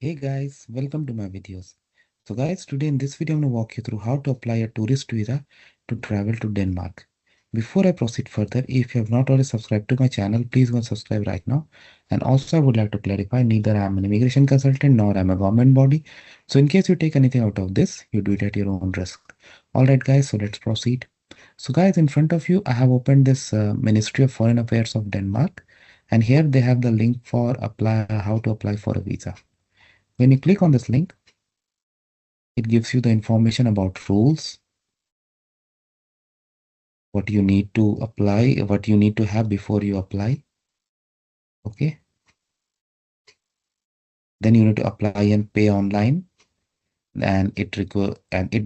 Hey guys, welcome to my videos. So guys, today in this video I'm going to walk you through how to apply a tourist visa to travel to Denmark. Before I proceed further, if you have not already subscribed to my channel, please go and subscribe right now. And also I would like to clarify, neither I am an immigration consultant nor I am a government body. So in case you take anything out of this, you do it at your own risk. Alright guys, so let's proceed. So guys, in front of you, I have opened this Ministry of Foreign Affairs of Denmark. And here they have the link for how to apply for a visa. When you click on this link, it gives you the information about rules, what you need to apply, what you need to have before you apply. Okay. Then you need to apply and pay online, and it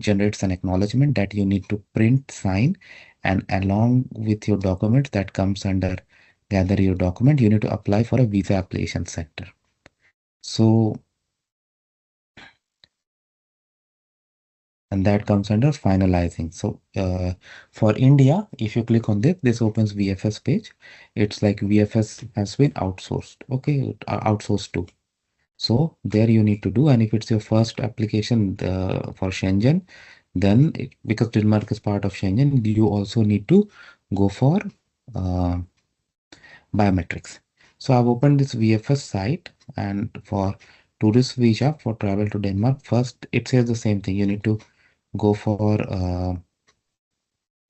generates an acknowledgement that you need to print, sign, and along with your document that comes under gather your document, you need to apply for a visa application center. So, and that comes under finalizing. So for India, if you click on this opens VFS page. It's like VFS has been outsourced. Okay, outsourced to. So there you need to do, and if it's your first application for Schengen, then because Denmark is part of Schengen, you also need to go for uh, biometrics. So I've opened this VFS site, and for tourist visa for travel to Denmark, first it says the same thing. You need to go for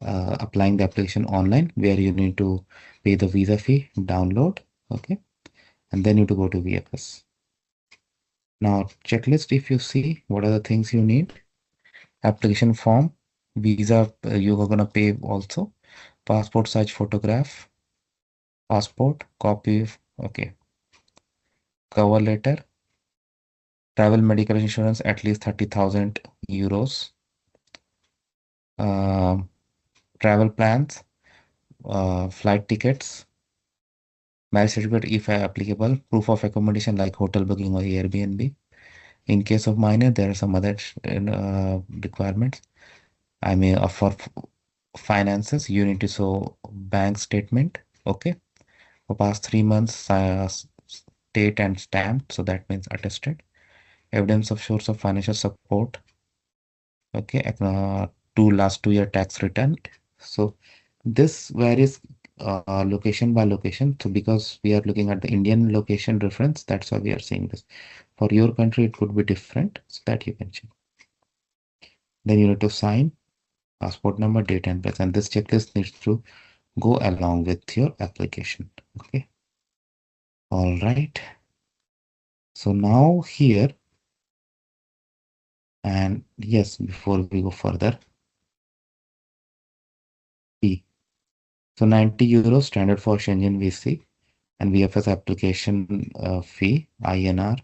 applying the application online, where you need to pay the visa fee, download, okay, and then you need to go to VFS. Now checklist, if you see, what are the things you need? Application form, visa, you are gonna pay also, passport size photograph, passport copy, okay, cover letter, travel medical insurance at least 30,000 euros, travel plans, flight tickets, marriage certificate if applicable, proof of accommodation like hotel booking or Airbnb. In case of minor, there are some other requirements. I mean, for finances, you need to show bank statement, okay, for past 3 months, state and stamp, so that means attested. Evidence of source of financial support, okay, last 2 year tax return. So this varies location by location. So because we are looking at the Indian location reference, that's why we are saying this. For your country, it could be different, so that you can check. Then you need to sign passport number, date and place, and this checklist needs to go along with your application. Okay. All right. So now here, and yes, before we go further, fee. So 90 euros standard for Schengen VC and VFS application fee INR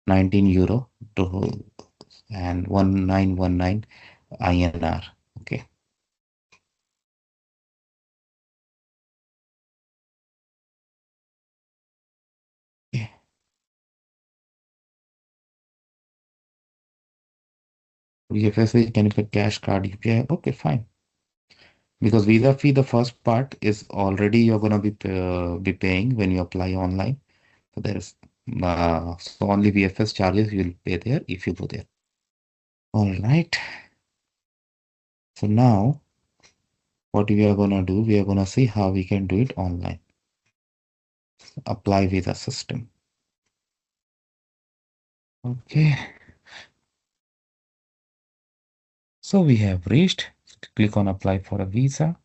19 euro to and 1919 INR. Okay. Yeah. VFS can you put cash card UPI? Okay, fine. Because visa fee, the first part is already you're gonna be paying when you apply online. So there's so only VFS charges you'll pay there if you go there. All right. So now what we are gonna do, we are gonna see how we can do it online. Apply visa system. Okay. So we have reached. Click on apply for a visa.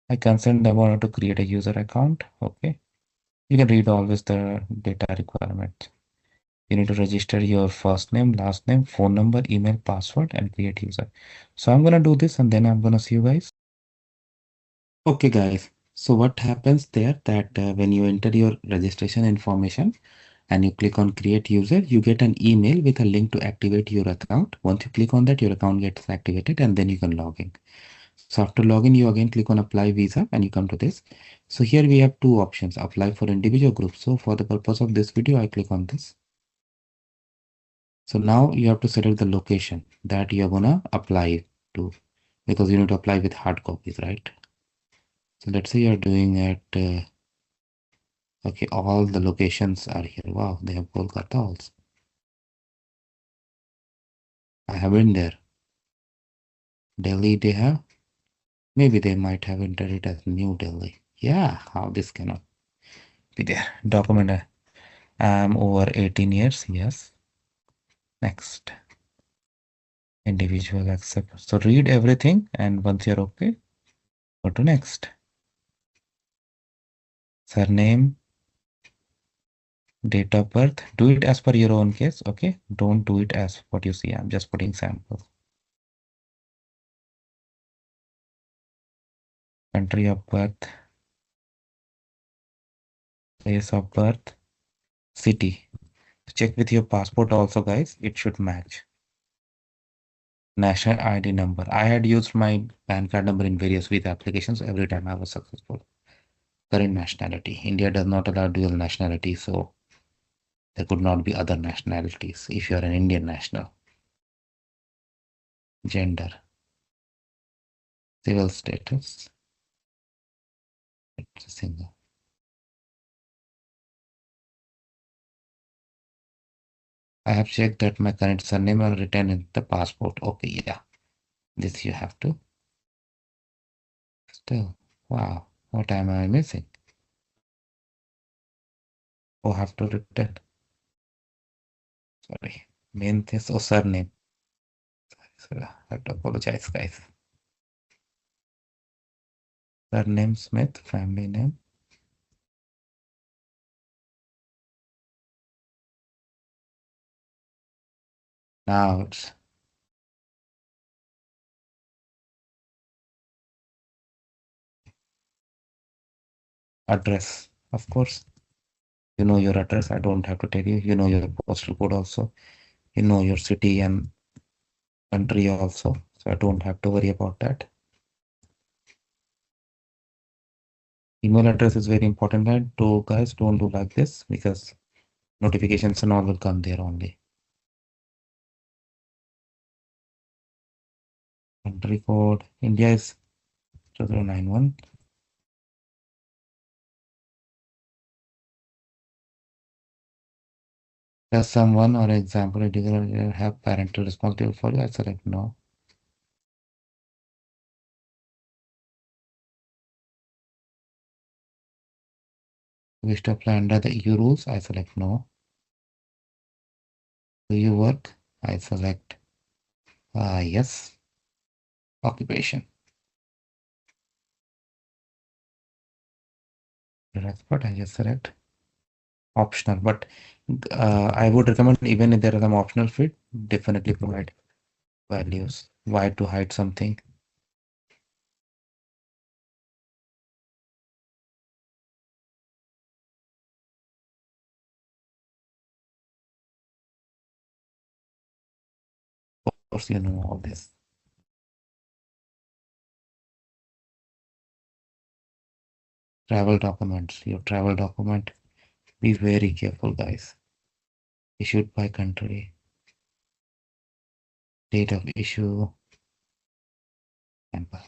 I consent I want to create a user account. Okay. You can read always the data requirement. You need to register your first name, last name, phone number, email, password, and create user. So I'm gonna do this and then I'm gonna see you guys. Okay, guys. So what happens there that when you enter your registration information and you click on create user, you get an email with a link to activate your account. Once you click on that, your account gets activated and then you can log in. So after login, you again click on apply visa and you come to this. So here we have two options, apply for individual group. So for the purpose of this video, I click on this. So now you have to select the location that you're gonna apply to, because you need to apply with hard copies, right? So let's say you're doing at Okay, all the locations are here. Wow, they have Kolkata also. I have been there. Delhi they have. Maybe they might have entered it as New Delhi. Yeah, how this cannot be there. Document. I'm over 18 years. Yes. Next. Individual accept. So read everything and once you're okay, go to next. Surname, date of birth. Do it as per your own case. Okay. Don't do it as what you see. I'm just putting samples. Country of birth, place of birth, city. Check with your passport also, guys. It should match. National ID number. I had used my PAN card number in various visa applications. Every time I was successful. Current nationality. India does not allow dual nationality, so there could not be other nationalities if you are an Indian national. Gender. Civil status. It's a single. I have checked that my current surname are written in the passport. Okay, yeah. This you have to. Still. Wow. What am I missing? Oh, have to return. Sorry. Main thing. So surname. So I have to apologize, guys. Surname Smith, family name. Now it's address. Of course, you know your address. I don't have to tell you. You know your postal code also. You know your city and country also. So I don't have to worry about that. Email address is very important, guys. Guys, don't do like this because notifications and all will come there only. Country code. India is 2091. Does someone or example individual have parental responsibility for you? I select no. Wish to apply under the EU rules? I select no. Do you work? I select yes. Occupation. Expert, I just select optional. But I would recommend even if there is some optional field, definitely provide values. Why to hide something? Of course, you know all this. Travel documents. Your travel document. Be very careful, guys. Issued by country. Date of issue. Example.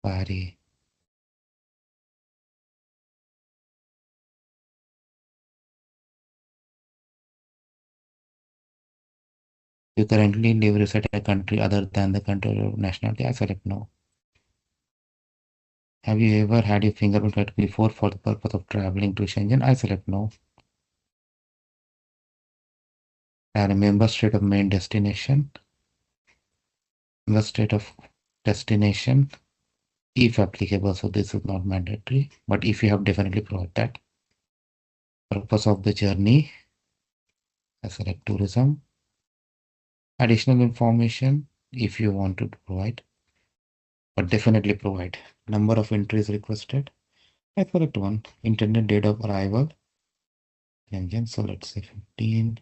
Expiry. You currently live reside in a country other than the country of nationality. I select no. Have you ever had your fingerprint taken before for the purpose of traveling to Schengen? I select no. And a member state of main destination. Member state of destination, if applicable. So this is not mandatory, but if you have definitely provide that. Purpose of the journey. I select tourism. Additional information if you want to provide, but definitely provide. Number of entries requested. I select one. Intended date of arrival. Schengen. So let's say 15.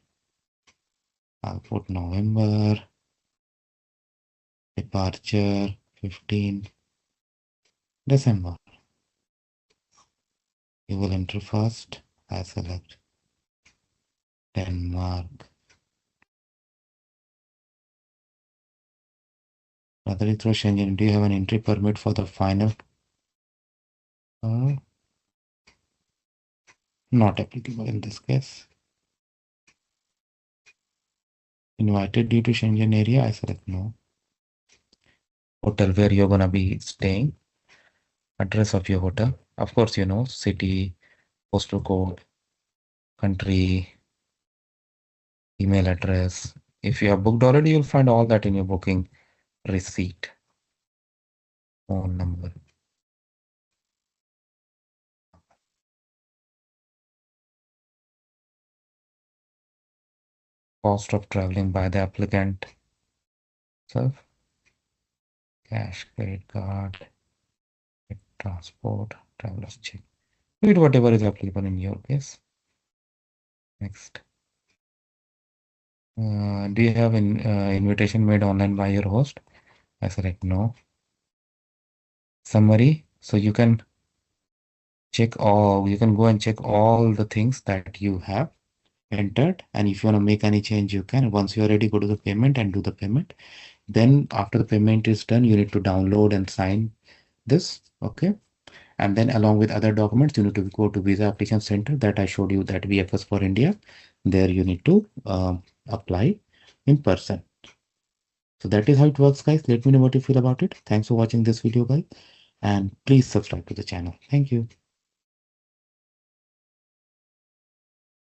I'll put November. Departure 15 December. You will enter first. I select Denmark. Rather through Schengen, do you have an entry permit for the final? Not applicable in this case. Invited due to Schengen area, I select no. Hotel where you're gonna be staying, address of your hotel. Of course, you know, city, postal code, country, email address. If you have booked already, you'll find all that in your booking receipt. Phone number. Cost of traveling by the applicant. Self. Cash, credit card, transport, traveler's check. Do it whatever is applicable in your case. Next. Do you have an invitation made online by your host? I select no. Summary. So you can you can go and check all the things that you have entered. And if you want to make any change, you can. Once you are ready, go to the payment and do the payment. Then after the payment is done, you need to download and sign this. Okay. And then along with other documents, you need to go to Visa Application Center that I showed you, that VFS for India. There you need to apply in person. So that is how it works, guys. Let me know what you feel about it. Thanks for watching this video, guys. And please subscribe to the channel. Thank you.